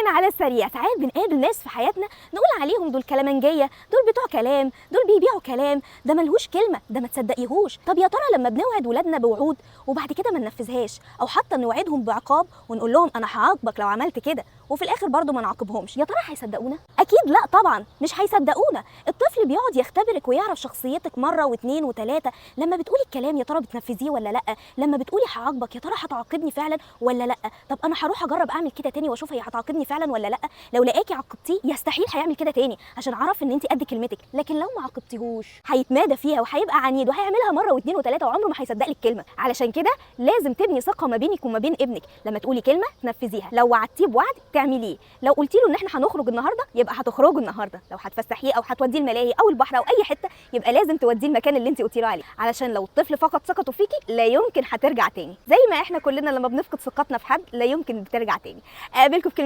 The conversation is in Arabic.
كمان على السريع ساعات بنقابل ناس في حياتنا نقول عليهم دول كلامنجيه، دول بتوع كلام، دول بيبيعوا كلام، ده ملهوش كلمه، ده ما تصدقيهوش. طب يا ترى لما بنوعد ولادنا بوعود وبعد كده ما ننفذهاش، او حتى نوعدهم بعقاب ونقول لهم انا هعاقبك لو عملت كده وفي الاخر برضه ما نعاقبهمش، يا ترى هيصدقونا؟ اكيد لا طبعا مش هيصدقونا. الطفل بيقعد يختبرك ويعرف شخصيتك مره واثنين وثلاثه. لما بتقولي الكلام يا ترى بتنفذيه ولا لا؟ لما بتقولي هعاقبك يا ترى هتعاقبني فعلا ولا لا؟ طب انا هروح اجرب اعمل كده تاني واشوف هي هتعاقبني فعلا ولا لا. لو لقاكي عاقبتيه يستحيل هيعمل كده تاني عشان عرف ان انت قد كلمتك، لكن لو ما عاقبتيهوش هيتمادى فيها وهيبقى عنيد وهيعملها مره واثنين وثلاثه وعمره ما هيصدق لك كلمه. علشان كده لازم تبني ثقه ما بينك وما بين ابنك. لما تقولي كلمه تنفذيها، لو وعدتيه بوعد تعمليه، لو قلتي له ان احنا هنخرج النهارده يبقى هتخرجوا النهارده، لو هتفسحيه او هتوديه الملاهي او البحر او اي حته يبقى لازم توديه المكان اللي انت قلتي له عليه، علشان لو الطفل فقد ثقته فيكي لا يمكن هترجع تاني، زي ما احنا كلنا لما بنفقد ثقتنا في حد لا يمكن بترجع تاني. اقابلكم في